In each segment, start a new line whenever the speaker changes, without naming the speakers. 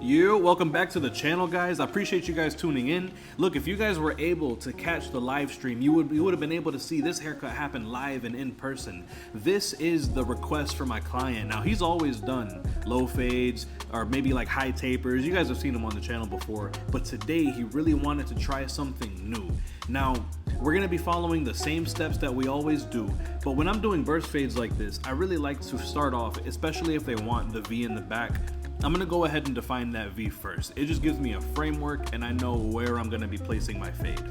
Welcome back to the channel, guys. I appreciate you guys tuning in. Look, if you guys were able to catch the live stream, you would have been able to see this haircut happen live and in person. This is the request for my client. Now, he's always done low fades or maybe like high tapers. You guys have seen him on the channel before, but today he really wanted to try something new. Now, we're gonna be following the same steps that we always do, but when I'm doing burst fades like this, I really like to start off, especially if they want the V in the back, I'm gonna go ahead and define that V first. It just gives me a framework and I know where I'm gonna be placing my fade.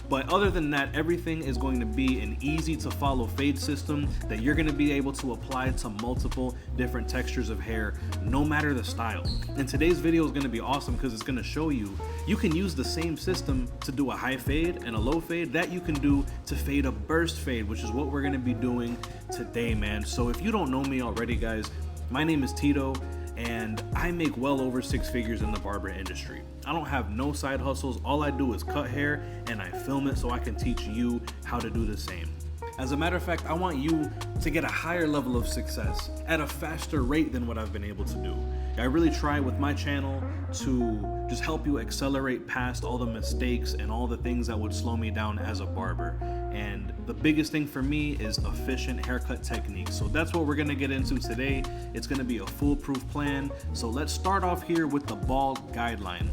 But other than that, everything is going to be an easy to follow fade system that you're gonna be able to apply to multiple different textures of hair, no matter the style. And today's video is gonna be awesome because it's gonna show you can use the same system to do a high fade and a low fade that you can do to fade a burst fade, which is what we're gonna be doing today, man. So if you don't know me already, guys, my name is Tito, and I make well over 6 figures in the barber industry. I don't have no side hustles. All I do is cut hair and I film it so I can teach you how to do the same. As a matter of fact, I want you to get a higher level of success at a faster rate than what I've been able to do. I really try with my channel to just help you accelerate past all the mistakes and all the things that would slow me down as a barber. And the biggest thing for me is efficient haircut techniques. So that's what we're gonna get into today. It's gonna be a foolproof plan. So let's start off here with the bald guideline.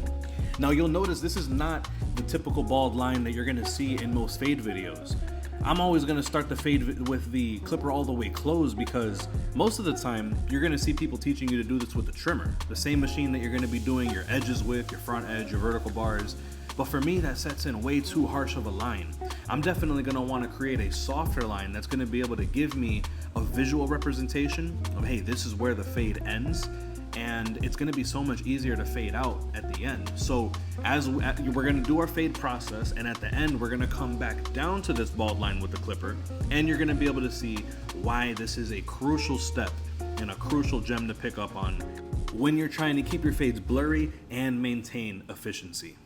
Now you'll notice this is not the typical bald line that you're gonna see in most fade videos. I'm always gonna start the fade with the clipper all the way closed because most of the time you're gonna see people teaching you to do this with the trimmer, the same machine that you're gonna be doing your edges with, your front edge, your vertical bars. But for me, that sets in way too harsh of a line. I'm definitely gonna wanna create a softer line that's gonna be able to give me a visual representation of, hey, this is where the fade ends. And it's gonna be so much easier to fade out at the end. So we're gonna do our fade process, and at the end, we're gonna come back down to this bald line with the clipper, and you're gonna be able to see why this is a crucial step and a crucial gem to pick up on when you're trying to keep your fades blurry and maintain efficiency.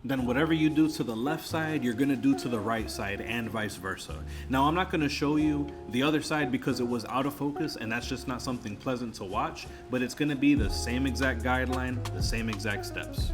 Then whatever you do to the left side, you're gonna do to the right side and vice versa. Now, I'm not gonna show you the other side because it was out of focus and that's just not something pleasant to watch, but it's gonna be the same exact guideline, the same exact steps.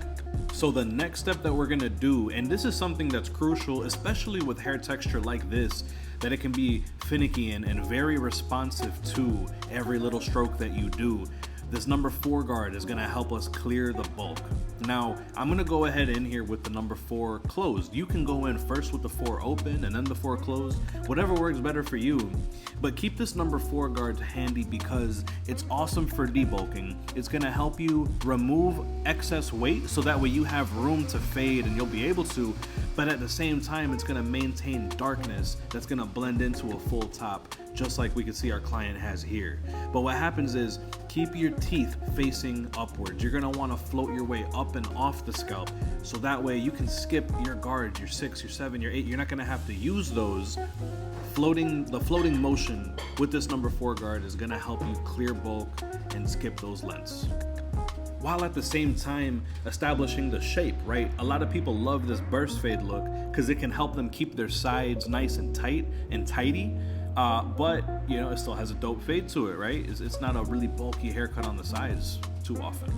So the next step that we're gonna do, and this is something that's crucial, especially with hair texture like this, that it can be finicky and very responsive to every little stroke that you do. This number 4 guard is gonna help us clear the bulk. Now, I'm gonna go ahead in here with the number 4 closed. You can go in first with the 4 open and then the 4 closed, whatever works better for you. But keep this number 4 guard handy because it's awesome for debulking. It's gonna help you remove excess weight so that way you have room to fade and you'll be able to, but at the same time, it's gonna maintain darkness that's gonna blend into a full top, just like we can see our client has here. But what happens is, keep your teeth facing upwards. You're gonna wanna float your way up and off the scalp, so that way you can skip your guards, your 6, your 7, your 8. You're not gonna have to use those. The floating motion with this number 4 guard is gonna help you clear bulk and skip those lengths, while at the same time establishing the shape, right? A lot of people love this burst fade look because it can help them keep their sides nice and tight and tidy. But you know, it still has a dope fade to it, right? It's not a really bulky haircut on the sides too often.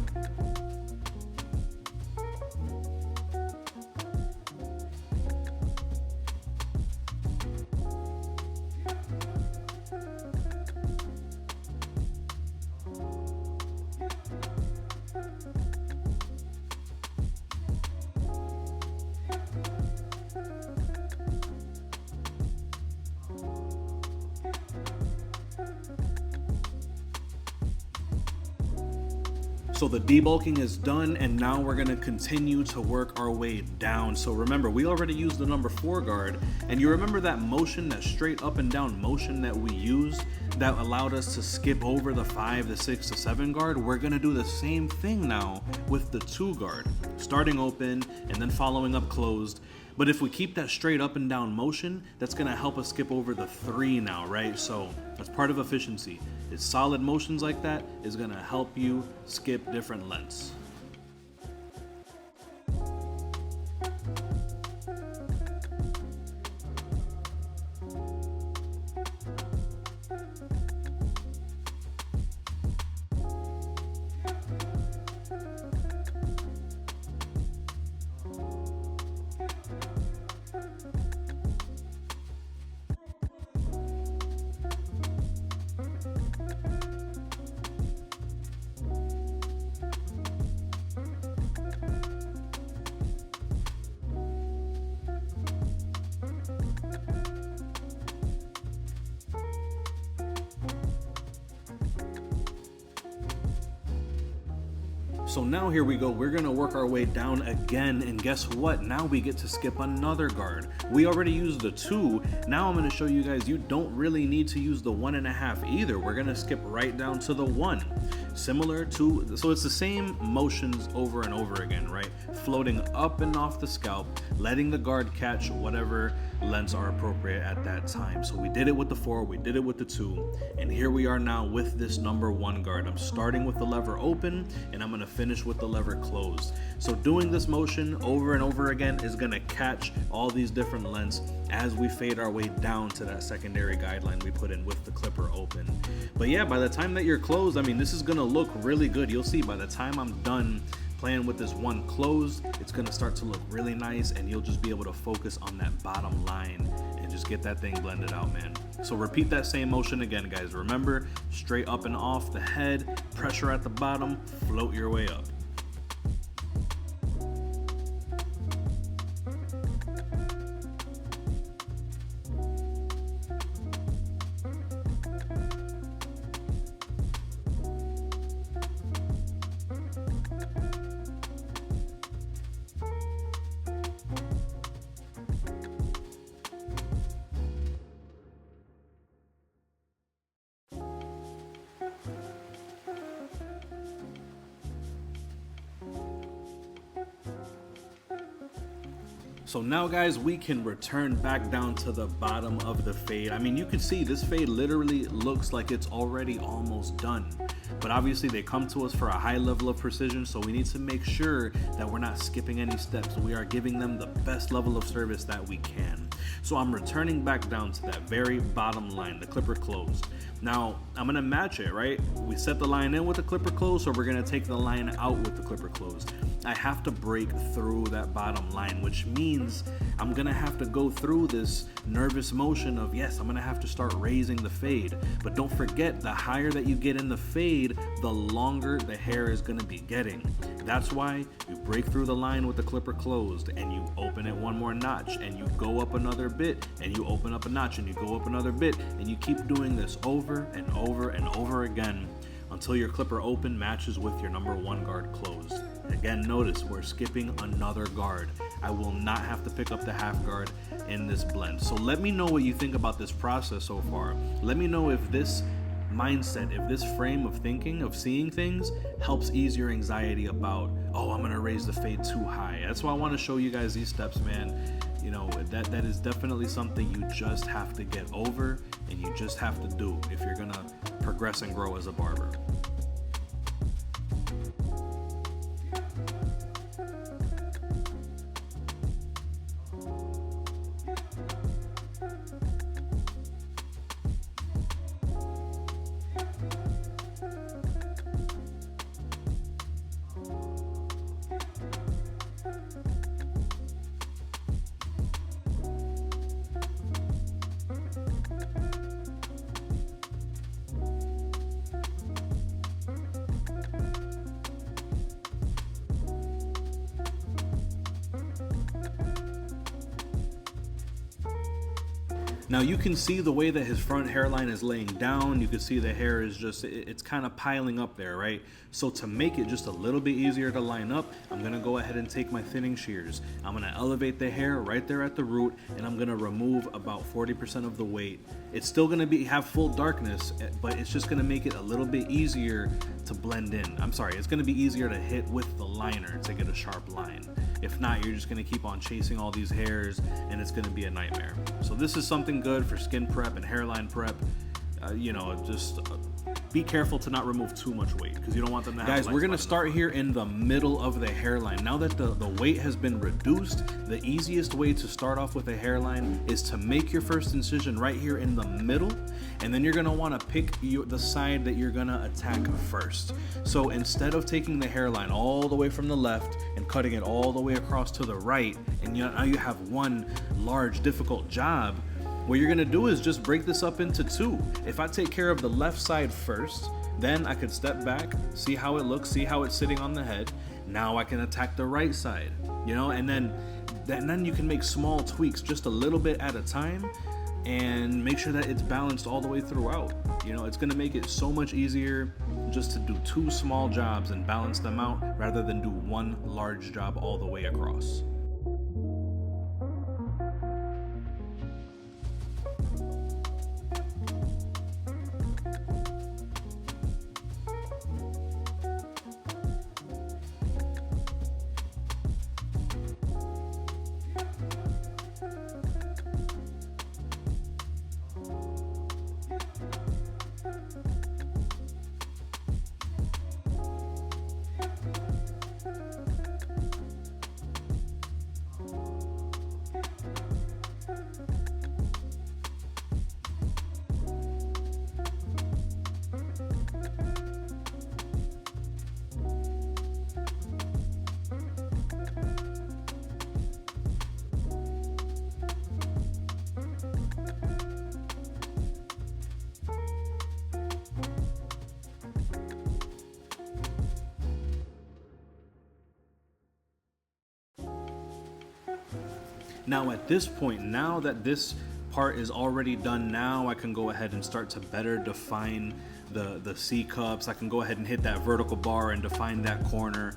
So the debulking is done, and now we're gonna continue to work our way down. So remember, we already used the number 4 guard, and you remember that motion, that straight up and down motion that we used that allowed us to skip over the 5, the 6, the 7 guard? We're gonna do the same thing now with the 2 guard, starting open and then following up closed. But if we keep that straight up and down motion, that's gonna help us skip over the 3 now, right? So that's part of efficiency. It's solid motions like that is gonna help you skip different lengths. So now here we go, we're gonna work our way down again, and guess what? Now we get to skip another guard. We already used the 2, now I'm gonna show you guys you don't really need to use the 1.5 either. We're gonna skip right down to the 1. Similar to, so it's the same motions over and over again, right? Floating up and off the scalp, letting the guard catch whatever lengths are appropriate at that time. So we did it with the 4, we did it with the 2, and here we are now with this number 1 guard. I'm starting with the lever open, and I'm gonna finish with the lever closed. So doing this motion over and over again is gonna catch all these different lengths as we fade our way down to that secondary guideline we put in with the clipper open. But yeah, by the time that you're closed, I mean, this is gonna look really good. You'll see by the time I'm done playing with this 1 closed, it's gonna start to look really nice, and you'll just be able to focus on that bottom line and just get that thing blended out, man. So repeat that same motion again, guys. Remember, straight up and off the head, pressure at the bottom, float your way up. So now guys, we can return back down to the bottom of the fade. I mean, you can see this fade literally looks like it's already almost done. But obviously they come to us for a high level of precision, so we need to make sure that we're not skipping any steps. We are giving them the best level of service that we can. So I'm returning back down to that very bottom line, the clipper closed. Now, I'm gonna match it, right? We set the line in with the clipper closed, so we're gonna take the line out with the clipper closed. I have to break through that bottom line, which means I'm gonna have to go through this nervous motion of, yes, I'm gonna have to start raising the fade. But don't forget, the higher that you get in the fade, the longer the hair is gonna be getting. That's why you break through the line with the clipper closed, and you open it 1 more notch, and you go up another bit, and you open up a notch, and you go up another bit, and you keep doing this over and over and over again until your clipper open matches with your number 1 guard closed. Again, notice we're skipping another guard. I will not have to pick up the half guard in this blend. So let me know what you think about this process so far. Let me know if this mindset, if this frame of thinking, of seeing things, helps ease your anxiety about, oh, I'm gonna raise the fade too high. That's why I want to show you guys these steps, man. You know, that is definitely something you just have to get over, and you just have to do if you're gonna progress and grow as a barber. Now you can see the way that his front hairline is laying down. You can see the hair is just, it's kind of piling up there, right? So to make it just a little bit easier to line up, I'm gonna go ahead and take my thinning shears. I'm gonna elevate the hair right there at the root, and I'm gonna remove about 40% of the weight. It's still gonna have full darkness, but it's just gonna make it a little bit easier to blend in. I'm sorry, it's gonna be easier to hit with the liner to get a sharp line. If not, you're just gonna keep on chasing all these hairs, and it's gonna be a nightmare. So this is something good for skin prep and hairline prep. You know, just be careful to not remove too much weight, because you don't want them to have. Guys, we're gonna start here in the middle of the hairline. Now that the weight has been reduced, the easiest way to start off with a hairline is to make your first incision right here in the middle, and then you're gonna wanna pick the side that you're gonna attack first. So instead of taking the hairline all the way from the left and cutting it all the way across to the right, and now you have one large difficult job, what you're gonna do is just break this up into 2. If I take care of the left side first, then I could step back, see how it looks, see how it's sitting on the head. Now I can attack the right side, you know, and then you can make small tweaks just a little bit at a time and make sure that it's balanced all the way throughout. You know, it's gonna make it so much easier just to do 2 small jobs and balance them out rather than do 1 large job all the way across. Now at this point, now that this part is already done, now I can go ahead and start to better define the C cups. I can go ahead and hit that vertical bar and define that corner.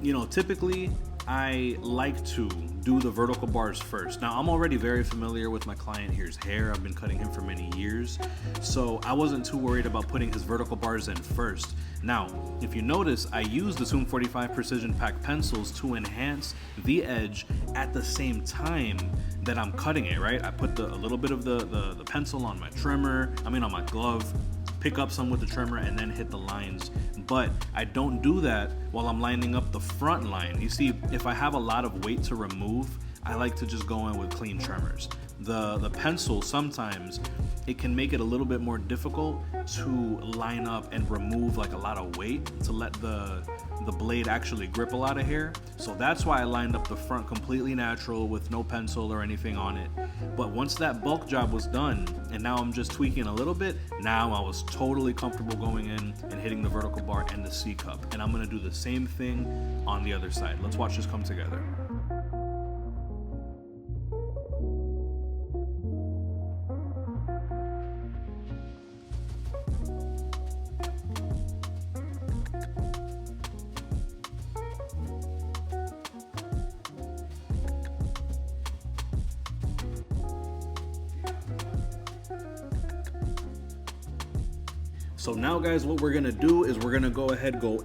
You know, typically I like to do the vertical bars first. Now I'm already very familiar with my client here's hair. I've been cutting him for many years, so I wasn't too worried about putting his vertical bars in first. Now, if you notice, I use the Zoom 45 Precision Pack pencils to enhance the edge at the same time that I'm cutting it, right? I put a little bit of the pencil on my trimmer, on my glove, pick up some with the trimmer, and then hit the lines. But I don't do that while I'm lining up the front line. You see, if I have a lot of weight to remove, I like to just go in with clean trimmers. The pencil, sometimes it can make it a little bit more difficult to line up and remove like a lot of weight to let the blade actually grip a lot of hair. So that's why I lined up the front completely natural with no pencil or anything on it. But once that bulk job was done and now I'm just tweaking a little bit, now I was totally comfortable going in and hitting the vertical bar and the C cup. And I'm gonna do the same thing on the other side. Let's watch this come together. So now guys, what we're gonna do is we're gonna go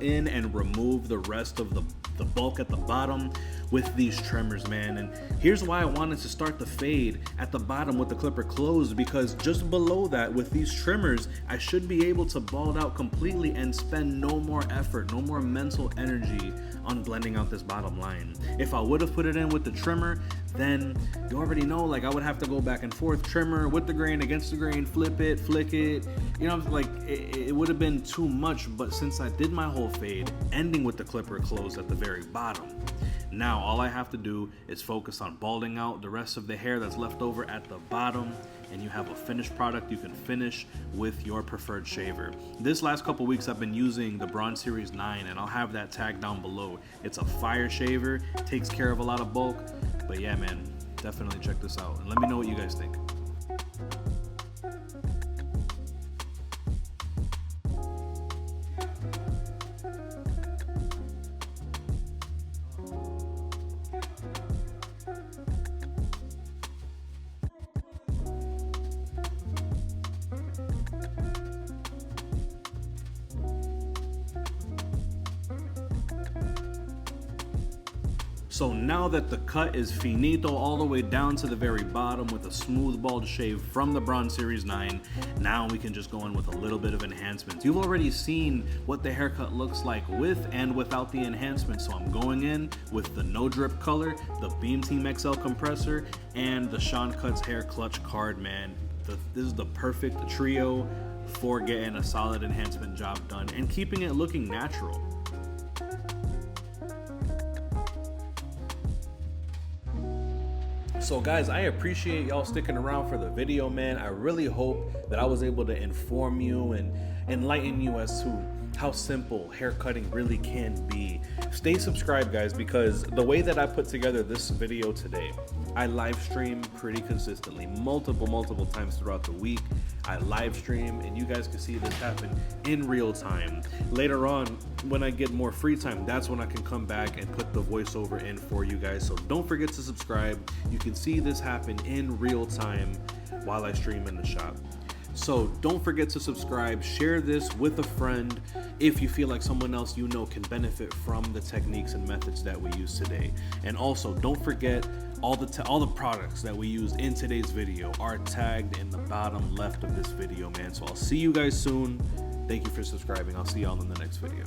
in and remove the rest of the bulk at the bottom with these trimmers, man. And here's why I wanted to start the fade at the bottom with the clipper closed, because just below that with these trimmers, I should be able to bald out completely and spend no more effort, no more mental energy on blending out this bottom line. If I would have put it in with the trimmer, then you already know, like, I would have to go back and forth, trimmer with the grain, against the grain, flip it, flick it, you know, like it would have been too much. But since I did my whole fade ending with the clipper closed at the very bottom, now all I have to do is focus on balding out the rest of the hair that's left over at the bottom, and you have a finished product you can finish with your preferred shaver. This last couple weeks I've been using the Bronze Series 9, and I'll have that tag down below. It's a fire shaver, takes care of a lot of bulk. But yeah, man, definitely check this out and let me know what you guys think. So now that the cut is finito all the way down to the very bottom with a smooth bald shave from the Bronze Series 9, now we can just go in with a little bit of enhancements. You've already seen what the haircut looks like with and without the enhancements, so I'm going in with the no drip color, the Beam Team XL compressor, and the Sean Cuts Hair Clutch card, man. This is the perfect trio for getting a solid enhancement job done and keeping it looking natural. So guys, I appreciate y'all sticking around for the video, man. I really hope that I was able to inform you and enlighten you as to how simple hair cutting really can be. Stay subscribed, guys, because the way that I put together this video today, I live stream pretty consistently, multiple times throughout the week. I live stream and you guys can see this happen in real time. Later on, when I get more free time, that's when I can come back and put the voiceover in for you guys. So don't forget to subscribe. You can see this happen in real time while I stream in the shop. So don't forget to subscribe, share this with a friend if you feel like someone else you know can benefit from the techniques and methods that we use today. And also don't forget all the products that we used in today's video are tagged in the bottom left of this video, man. So I'll see you guys soon. Thank you for subscribing. I'll see y'all in the next video.